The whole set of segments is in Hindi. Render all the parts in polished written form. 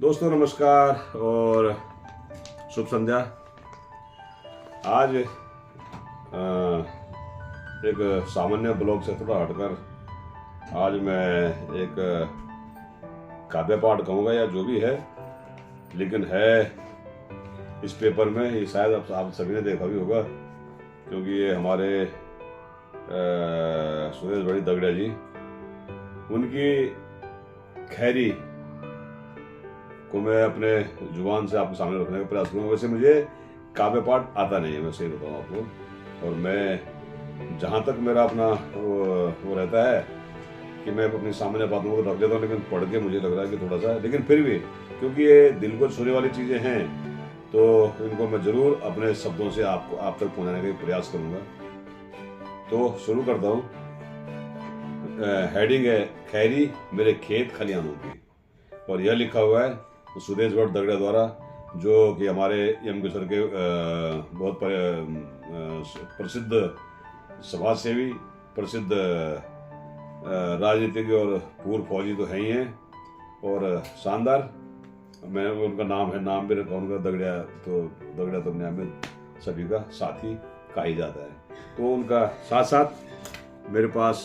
दोस्तों नमस्कार और शुभ संध्या। आज एक सामान्य ब्लॉग से थोड़ा हटकर आज मैं एक काव्य पाठ कहूँगा या जो भी है, लेकिन है इस पेपर में। ये शायद आप सभी ने देखा भी होगा, क्योंकि ये हमारे सुरेश भाई दगड़िया जी, उनकी खैरी को मैं अपने जुबान से आपके सामने रखने का प्रयास करूँगा। वैसे मुझे काव्य पाठ आता नहीं है, मैं सही बताऊँ आपको। और मैं जहाँ तक मेरा अपना वो रहता है कि मैं अपनी सामान्य बातों को रख देता हूँ, लेकिन पढ़ के मुझे लग रहा है कि थोड़ा सा, लेकिन फिर भी क्योंकि ये दिल को छूने वाली चीज़ें हैं तो इनको मैं ज़रूर अपने शब्दों से आप तक पहुँचाने का प्रयास करूँगा। तो शुरू करता हूँ। हेडिंग है खैरी मेरे खेत खलियानों की, और यह लिखा हुआ है सुरेश भट्ट दगड़िया द्वारा, जो कि हमारे एम के सर के बहुत प्रसिद्ध समाज सेवी, प्रसिद्ध राजनीतिक और पूर्व फौजी तो है ही हैं, और शानदार। मैं उनका नाम भी रखा उनका दगड़िया, तो दगड़िया तो दुनिया में सभी का साथी कहा ही जाता है। तो उनका साथ साथ मेरे पास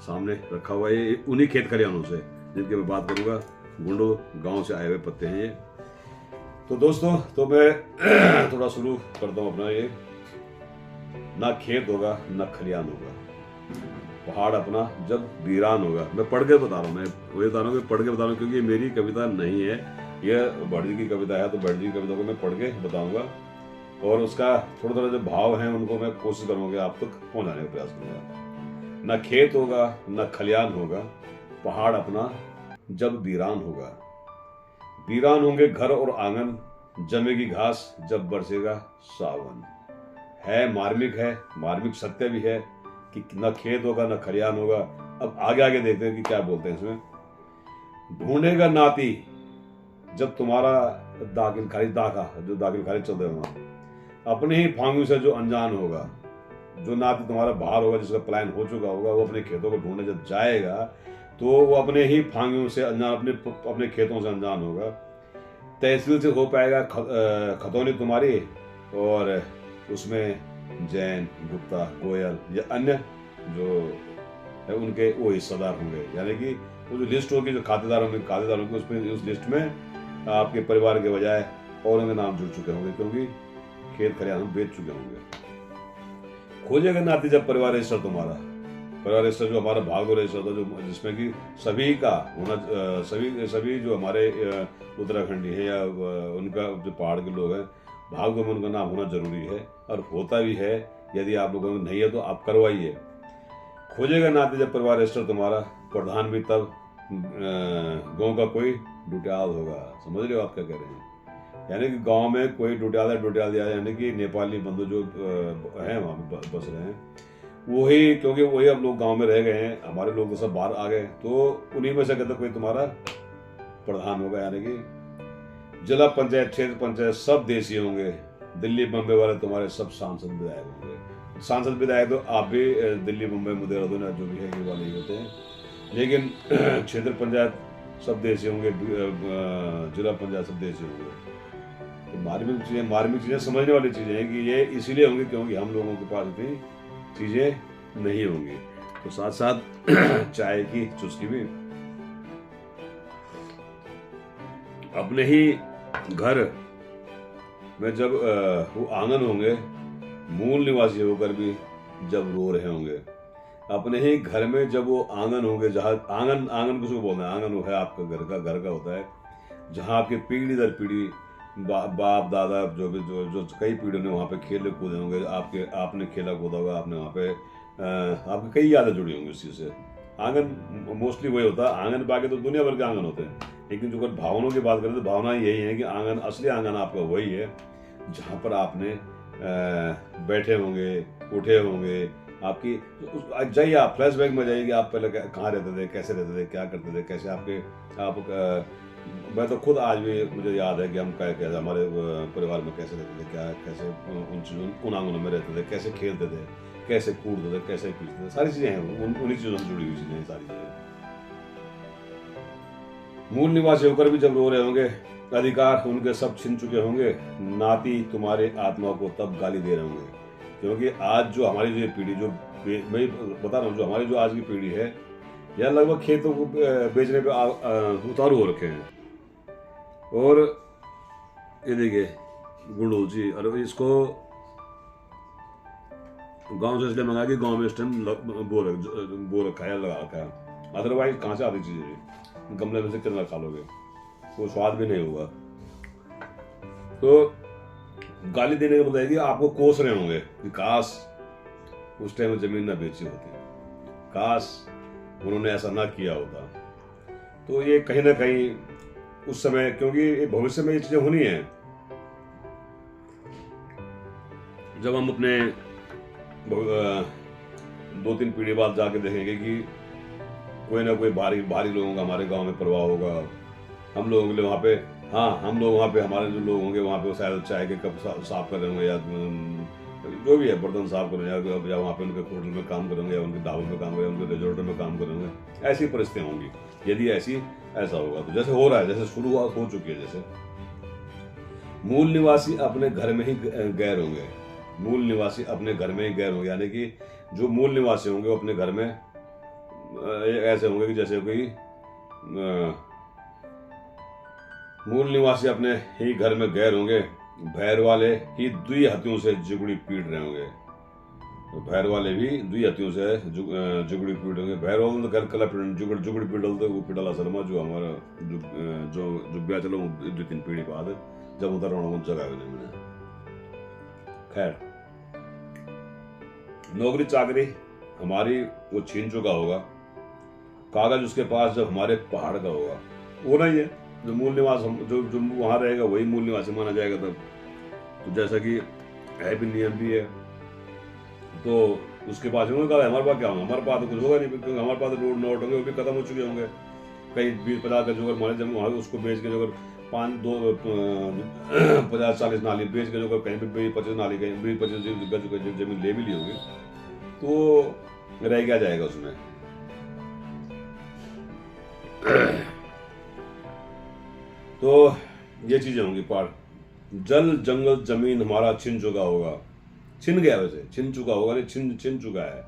सामने रखा हुआ है, उन्हीं खेत खलिहानों से जिनकी मैं बात करूँगा। गुंडो गांव से आए हुए पत्ते हैं ये। तो दोस्तों, तो मैं थोड़ा शुरू करता हूँ अपना। ये ना खेत होगा ना खलियान होगा, पहाड़ अपना जब वीरान होगा। मैं पढ़ के बता रहा हूँ, मैं वही बता रहा हूँ कि पढ़ के बता रहा हूँ, क्योंकि ये मेरी कविता नहीं है, यह भट्ट जी की कविता है। तो भट्ट जी की कविता को मैं पढ़ के बताऊँगा, और उसका थोड़ा थोड़ा जो भाव है उनको मैं कोशिश करूँगा आप तक पहुँचाने का प्रयास करूँगा। ना खेत होगा ना खलियान होगा, पहाड़ अपना जब वीरान होगा। वीरान होंगे घर और आंगन, जमेगी घास जब बरसेगा सावन। है मार्मिक सत्य भी है कि न खेत होगा न खलियान होगा। अब आगे आगे देखते हैं कि क्या बोलते हैं इसमें। ढूंढेगा नाती जब तुम्हारा दाखिल खारिज चल रहे होगा, अपने ही फांगू से जो अनजान होगा। जो नाती तुम्हारा बाहर होगा, जिसका प्लान हो चुका होगा, वो अपने खेतों को ढूंढने जब जाएगा तो वो अपने ही फांगियों से अनजान, अपने खेतों से अनजान होगा। तहसील से हो पाएगा खतौनी तुम्हारी, और उसमें जैन, गुप्ता, गोयल या अन्य जो है उनके वो हिस्सेदार होंगे। यानी कि वो जो लिस्ट होगी जो खातेदार होंगे उसमें, उस लिस्ट में आपके परिवार के बजाय और उनके नाम जुड़ चुके होंगे, क्योंकि खेत खलिहान बेच चुके होंगे। खोजेगा नाती जब परिवार रजिस्टर तुम्हारा, परिवार रजिस्टर जो हमारा भागो रजिस्टर था, जो जिसमें कि सभी का होना, सभी जो हमारे उत्तराखंडी है या उनका जो पहाड़ के लोग हैं, भागो में उनका नाम होना जरूरी है, और होता भी है। यदि आप लोगों में नहीं है तो आप करवाइए। खोजेगा नाते जब परिवार रजिस्टर तुम्हारा, प्रधान भी तब गाँव का कोई डुटियाल होगा। समझ रहे हो आप क्या कह रहे हैं? यानी कि गाँव में कोई डुटियाल दिया, यानी कि नेपाली बंधु जो हैं वहाँ पे बस रहे हैं, वही, क्योंकि वही अब लोग गांव में रह गए हैं, हमारे लोग तो सब बाहर आ गए, तो उन्हीं में से कहते कोई तुम्हारा प्रधान होगा। यानी कि जिला पंचायत, क्षेत्र पंचायत सब देसी होंगे। दिल्ली बम्बई वाले तुम्हारे सब सांसद विधायक होंगे। सांसद विधायक तो आप भी दिल्ली बम्बई देहरादून जो भी है ये वाले ही होते हैं, लेकिन क्षेत्र पंचायत सब देसी होंगे, जिला पंचायत सब देसी होंगे। तो मार्मिक चीजें समझने वाली चीजें हैं कि ये इसीलिए होंगी क्योंकि हम लोगों के पास इतनी चीजें नहीं होंगी। तो साथ साथ चाय की चुस्की भी। अपने ही घर में जब वो आंगन होंगे, मूल निवासी होकर भी जब रो रहे होंगे। अपने ही घर में जब वो आंगन होंगे, जहाँ आंगन किसको बोलते हैं? आंगन वो है आपका घर का होता है, जहाँ आपके पीढ़ी दर पीढ़ी बाप दादा जो कई पीढ़ियों ने वहाँ पे खेले कूदे होंगे। आपने खेला कूदा होगा, आपने वहाँ पे आपकी कई यादें जुड़ी होंगी उसी से। आंगन मोस्टली वही होता है। आंगन बाकी तो दुनिया भर के आंगन होते हैं, लेकिन जो अगर भावनाओं की बात करें तो भावना यही है कि आंगन, असली आंगन आपका वही है जहाँ पर आपने बैठे होंगे, उठे होंगे। आपकी जाइए, आप फ्लैशबैक में जाइए कि आप पहले कहाँ रहते थे, कैसे रहते थे, क्या करते थे, कैसे आप मैं तो खुद आज भी मुझे याद है कि हम कैसे हमारे परिवार में कैसे रहते थे, कैसे उन आंगनों में रहते थे, कैसे खेलते थे, कैसे कूदते थे, कैसे पीटते थे। सारी चीज़ें हैं, उन्हीं चीज़ों से जुड़ी हुई चीज़ें हैं सारी चीज़ें। मूल निवासी होकर भी जब रो रहे होंगे, अधिकार उनके सब छिन चुके होंगे, नाती तुम्हारे आत्मा को तब गाली दे रहे होंगे। क्योंकि आज जो हमारी जो पीढ़ी, जो मैं बता रहा हूँ, जो हमारी जो आज की पीढ़ी है, यह लगभग खेतों को बेचने पे उतारू हो रखे हैं। और ये देखिए गुंडू जी, और इसको गांव से इसलिए मंगा कि गांव में इस टाइम बो रखा है, लगा रखा है। अदरवाइज कहाँ से आती चीजें, गमले में से कितना खा लोगे, वो स्वाद भी नहीं होगा। तो गाली देने का मतलब है कि आपको कोस रहे होंगे कि काश उस टाइम जमीन ना बेची होती, काश उन्होंने ऐसा ना किया होता। तो ये कहीं ना कहीं उस समय, क्योंकि भविष्य में ये चीजें होनी है, जब हम अपने 2-3 पीढ़ी बाद जाके देखेंगे कि कोई ना कोई भारी लोगों का हमारे गांव में प्रभाव होगा। हम लोगों के लिए वहाँ पे, हाँ हम लोग वहाँ पे, हमारे जो लोग होंगे वहाँ पे शायद चाय के कप साफ कर रहे होंगे, या जो भी है बर्तन साफ कर रहे हैं, या वहाँ पे उनके होटल में काम करेंगे, या उनके ढाबों में काम करेंगे, उनके रिजोर्ट में काम करेंगे। ऐसी परिस्थितियाँ होंगी यदि ऐसा होगा। तो जैसे हो रहा है, जैसे शुरुआत हो चुकी है, जैसे मूल निवासी अपने घर में ही गैर होंगे, मूल निवासी अपने घर में ही गैर होंगे, यानी कि जो मूल निवासी होंगे वो अपने घर में ऐसे होंगे कि जैसे कोई मूल निवासी अपने ही घर में गैर होंगे, भैर वाले ही दुई हथियों से जुगड़ी पीट रहे होंगे। तो भैर वाले भी दुई हथियों से जुगड़ी पीट होंगे। भैर वाले घर कला जुगड़ी पीटल तो वो पीटला शर्मा जो हमारा जो ब्याह चलो 2-3 पीढ़ी बाद जब उधर जगह भी नहीं मिला। खैर, नौकरी चाकरी हमारी वो छीन चुका होगा, कागज उसके पास जब हमारे पहाड़ का होगा, वो नहीं है जो मूल निवास जो वहां रहेगा वही मूल निवासी माना जाएगा तब। तो जैसा कि है भी, नियम भी है, तो उसके पास होगा, हमारे पास क्या होगा, हमारे पास तो कुछ होगा नहीं, क्योंकि हमारे पास रोड नोट होंगे, वो भी खत्म हो चुके होंगे। कहीं 20-50 का जो हमारे जमीन वहाँ उसको बेच के जो 50-40 नाली बेच के जो कहीं भी 25 नाली, कहीं 20-25 गज जमीन ले भी ली होगी, तो रह क्या जाएगा उसमें। तो ये चीजें होंगी। पार जल जंगल जमीन हमारा छिन चुका होगा, छिन गया, वैसे छिन चुका होगा नहीं, छिन चुका है।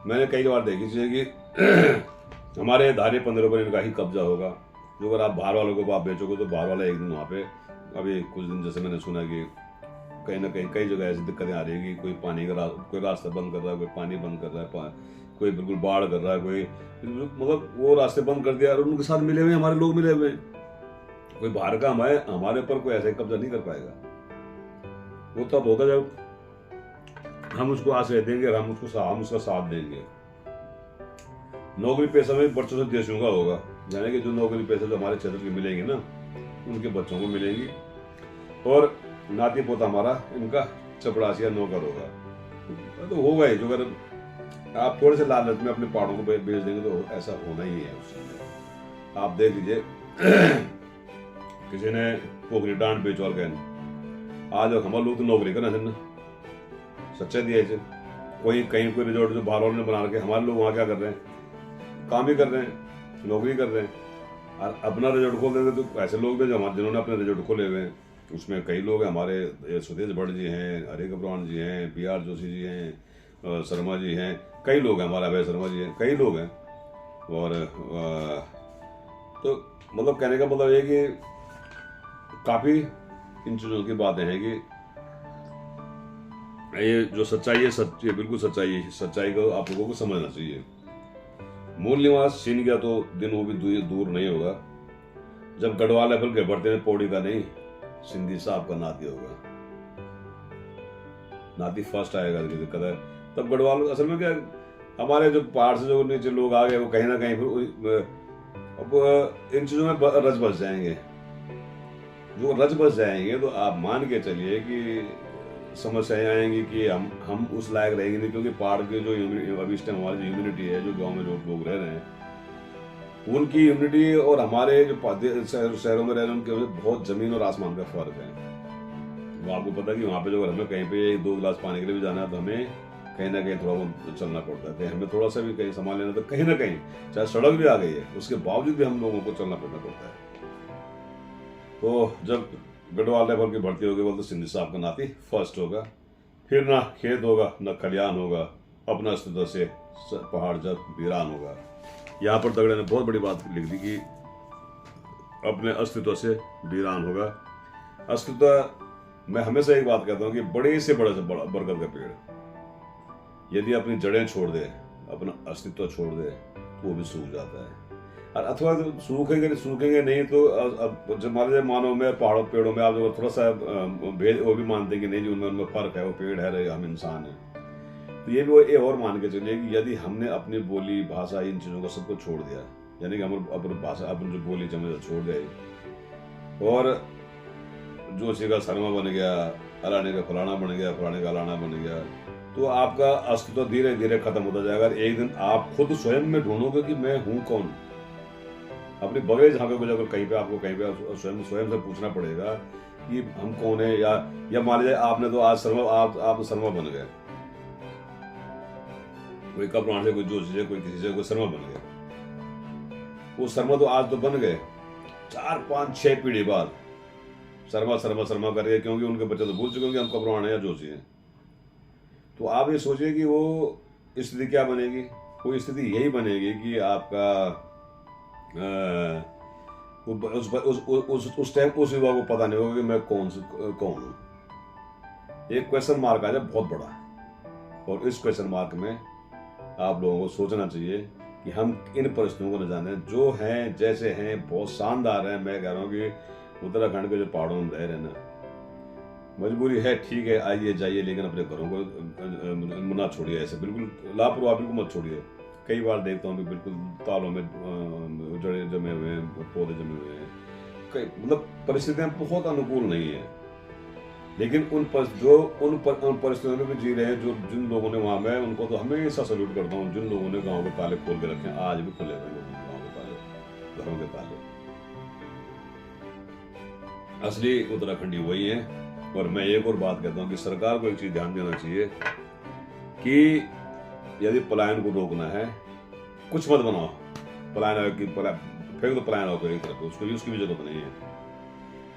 मैंने कई बार देखी चीजें कि हमारे धारे 15 पर इनका ही कब्जा होगा। जो अगर आप बाहर वालों को आप बेचोगे तो बाहर वाला एक दिन वहाँ पे, अभी कुछ दिन जैसे मैंने सुना कि कहीं ना कहीं कई जगह ऐसी दिक्कतें आ रही है कि कोई पानी का कोई रास्ता बंद कर रहा है, कोई पानी बंद कर रहा है, कोई बिल्कुल बाढ़ कर रहा है, कोई मतलब वो रास्ते बंद कर दिया, और उनके साथ मिले हुए हमारे लोग मिले हुए हैं। कोई बाहर का हमारे ऊपर कोई ऐसे कब्जा नहीं कर पाएगा। वो तब होगा जब हम उसको आश्रय देंगे और हम उसका साथ देंगे। नौकरी पेशा में बच्चों से देशों का होगा, यानी कि जो नौकरी पेशा जो हमारे क्षेत्र के मिलेंगे ना, उनके बच्चों को मिलेंगी। और नाती पोता हमारा इनका चपड़ासिया नौकर होगा। तो होगा ही, जो अगर आप थोड़े से लालच में अपने पहाड़ों को बेच देंगे तो ऐसा होना ही है। उस समय आप देख लीजिए, किसी ने पोखरी डांट बेचवाल कहने, आज हमारे लोग तो नौकरी करना चाहिए, सच्चे दिए कोई कहीं कोई रिजोर्ट जो बाहर वालों ने बना रखे, हमारे लोग वहाँ क्या कर रहे हैं, काम ही कर रहे हैं, नौकरी कर रहे हैं। और अपना रिजोर्ट खोल देंगे तो ऐसे लोग भी जिन्होंने अपने रिजोर्ट खोले हुए हैं, उसमें कई लोग हैं हमारे, सुदेश भट्ट जी हैं, हरे कब्रान जी हैं, PR जोशी जी हैं, शर्मा जी हैं, कई लोग हैं, हमारा अभय शर्मा जी हैं, कई लोग हैं। और तो मतलब कहने का मतलब ये कि काफ़ी इन चीज़ों की बातें हैं कि ये जो सच्चाई है, ये बिल्कुल सच्चाई है। सच्चाई को आप लोगों को समझना चाहिए। मूल निवास छीन गया तो दिन वो भी दूर नहीं होगा जब गढ़वाल लेवल के बढ़ते हैं, पौड़ी का नहीं, सिंधी साहब का नाती होगा। नाती फर्स्ट आएगा, दिक्कत है तब गढ़वाल। असल में क्या, हमारे जो पहाड़ से जो नीचे लोग आ गए वो कहीं ना कहीं फिर अब इन चीजों में रच बस जाएंगे। जो रच बस जाएंगे तो आप मान के चलिए कि समस्याएं आएंगी कि हम उस लायक रहेंगे नहीं, क्योंकि पहाड़ के जो अभी इस टाइम हमारी जो ह्यूमिनिटी है, जो गांव में जो लोग रह रहे हैं, उनकी ह्यूमिनिटी और हमारे जो शहरों में रह रहे हैं उनके बहुत जमीन और आसमान का फर्क है। वो आपको पता है कि वहाँ पे जो हमें कहीं पे 2 गिलास पानी के लिए भी जाना है तो हमें कहीं ना कहीं थोड़ा बहुत चलना पड़ता है। हमें थोड़ा सा भी कहीं सामान लेना तो कहीं ना कहीं चाहे सड़क भी आ गई है उसके बावजूद भी हम लोगों को चलना फिरना पड़ता है। तो जब गढ़वाल लेवल की भर्ती होगी बोलते सिंधी साहब का नाती फर्स्ट होगा, फिर ना खेत होगा ना खलियान होगा, अपना अस्तित्व से पहाड़ जब वीरान होगा। यहाँ पर दगड़े ने बहुत बड़ी बात लिख दी कि अपने अस्तित्व से वीरान होगा। अस्तित्व, मैं हमेशा एक बात कहता हूँ कि बड़े से बड़ा बरगद का पेड़ यदि अपनी जड़ें छोड़ दे, अपना अस्तित्व छोड़ दे तो वो भी सूख जाता है। और अथवा तो सूखेंगे नहीं तो अब जब मान लीजिए मानव में पहाड़ों पेड़ों में आप थोड़ा सा भेद वो भी मानते हैं कि नहीं जी उनमें फर्क है, वो पेड़ है हम इंसान हैं। तो ये भी वो ये और मान के चलिए कि यदि हमने अपनी बोली भाषा इन चीज़ों को सबको छोड़ दिया, यानी कि हम अपनी भाषा अपन जो बोली चमझ छोड़ गए और जोशी का शर्मा बन गया, अलाने का फलाना बन गया, फलाने का अलाना बन गया, तो आपका अस्तित्व धीरे धीरे खत्म होता जाएगा। एक दिन आप खुद स्वयं में ढूंढोगे कि मैं हूँ कौन। अपनी बगैर झांकोगे जाकर कहीं पे आपको कहीं पे स्वयं से पूछना पड़ेगा कि हम कौन है। या मान लीजिए आपने तो आज शर्मा आप शर्मा बन गए, कोई कपड़ान से, कोई जोशी से, कोई किसी से, कोई शर्मा बन गया। वो शर्मा तो आज तो बन गए, 4 5 6 पीढ़ी बाद शर्मा शर्मा शर्मा करेंगे, क्योंकि उनके बच्चे तो भूल चुके होंगे हम कपड़ान है या जोशी हैं। तो आप ये सोचिए कि वो स्थिति क्या बनेगी। वो स्थिति यही बनेगी कि आपका उस टाइम उस युवा को पता नहीं होगा कि मैं कौन हूँ। एक क्वेश्चन मार्क आ जाए बहुत बड़ा, और इस क्वेश्चन मार्क में आप लोगों को सोचना चाहिए कि हम इन परिस्थितियों को न जाने, जो हैं जैसे हैं बहुत शानदार हैं। मैं कह रहा हूँ कि उत्तराखंड के जो पहाड़ों में रह रहे हैं ना, मजबूरी है ठीक है, आइए जाइए, लेकिन अपने घरों को ना छोड़िए, ऐसे बिल्कुल लापरवाह बिल्कुल मत छोड़िए। कई बार देखता हूँ कि बिल्कुल तालों में जड़े जमे हुए हैं, पौधे जमे हुए हैं, कई मतलब परिस्थितियाँ बहुत अनुकूल नहीं है। लेकिन उन परिस्थितियों में भी जी रहे हैं जो जिन लोगों ने वहाँ में, उनको तो हमेशा सल्यूट करता हूँ जिन लोगों ने गाँव के ताले खोल के रखे हैं। आज भी खुले हुए लोगों के गाँव के ताले, घरों के ताले। असली उत्तराखंडी वही है। और मैं एक और बात कहता हूँ कि सरकार को एक चीज ध्यान देना चाहिए कि यदि पलायन को रोकना है, कुछ मत बनाओ पलायन की फेंक दो पलायन हो एक तरफ, उसकी भी जरूरत नहीं है।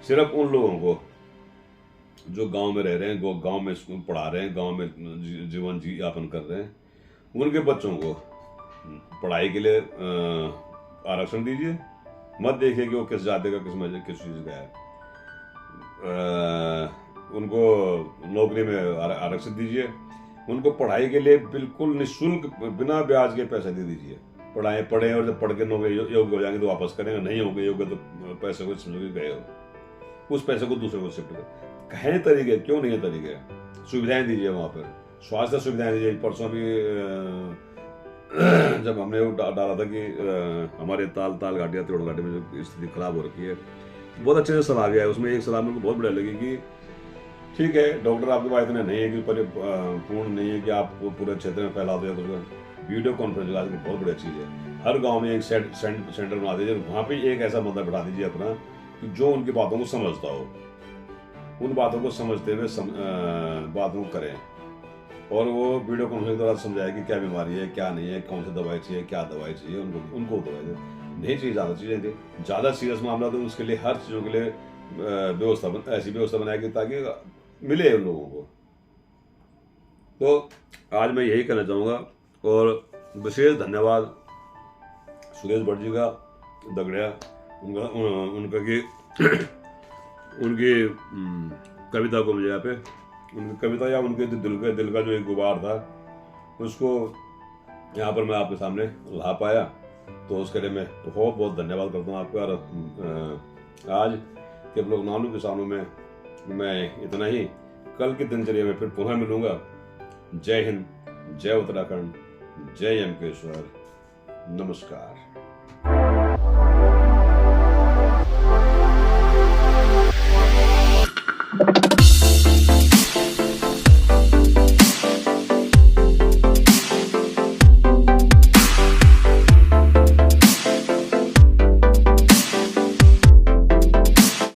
सिर्फ उन लोगों को जो गांव में रह रहे हैं, गांव में पढ़ा रहे हैं, गांव में जीवन यापन कर रहे हैं, उनके बच्चों को पढ़ाई के लिए आरक्षण दीजिए। मत देखिए कि वो किस जाति का, किस चीज का है। उनको नौकरी में आरक्षित दीजिए। उनको पढ़ाई के लिए बिल्कुल निःशुल्क बिना ब्याज के पैसे दे दीजिए। पढ़ें और जब पढ़ के नौकरी योग्य हो जाएंगे तो वापस करेंगे, नहीं होंगे योग्य तो पैसे को समझो कि गए हो, उस पैसे को दूसरे को शिफ्ट करें। कहें तरीके, क्यों नहीं है तरीके, सुविधाएं दीजिए वहाँ पर, स्वास्थ्य सुविधाएं दीजिए। परसों भी जब हमने वो डाला था कि हमारे ताल घाटी या त्रिवेणी घाटी में जो स्थिति खराब हो रखी है, बहुत अच्छे से सलाह गया है। उसमें एक सलाह मेरे को बहुत बढ़िया लगी कि ठीक है डॉक्टर आपके पास इतने नहीं है कि पूर्ण नहीं है कि आप पूरे क्षेत्र में फैला दो, वीडियो कॉन्फ्रेंस आज की बहुत बढ़िया चीज़ है। हर गांव में एक सेंटर बना दीजिए, वहाँ पे एक ऐसा बंदा बैठा दीजिए अपना कि जो उनकी बातों को समझता हो, उन बातों को समझते हुए बातों को करें, और वो वीडियो कॉन्फ्रेंस के द्वारा समझाए कि क्या बीमारी है, क्या नहीं है, कौन सी दवाई चाहिए, क्या दवाई चाहिए, उनको दवाई दे। नहीं चाहिए ज़्यादा चीज़ें थी, ज़्यादा सीरियस मामला तो उसके लिए हर चीज़ों के लिए ऐसी व्यवस्था बनाएगी ताकि मिले उन लोगों को। तो आज मैं यही कहना चाहूँगा, और विशेष धन्यवाद सुरेश भट्ट जी का, दगड़िया उनका कि उनकी कविता को मुझे यहाँ पे, उनकी कविता या उनके दिल का जो एक गुबार था उसको यहाँ पर मैं आपके सामने ला पाया, तो उसके लिए मैं बहुत बहुत धन्यवाद करता हूँ आपका। और आज के लोग नानू किसानों में मैं इतना ही, कल की दिनचर्या में फिर पुनः मिलूंगा। जय हिंद, जय उत्तराखंड, जय यमकेश्वर, नमस्कार।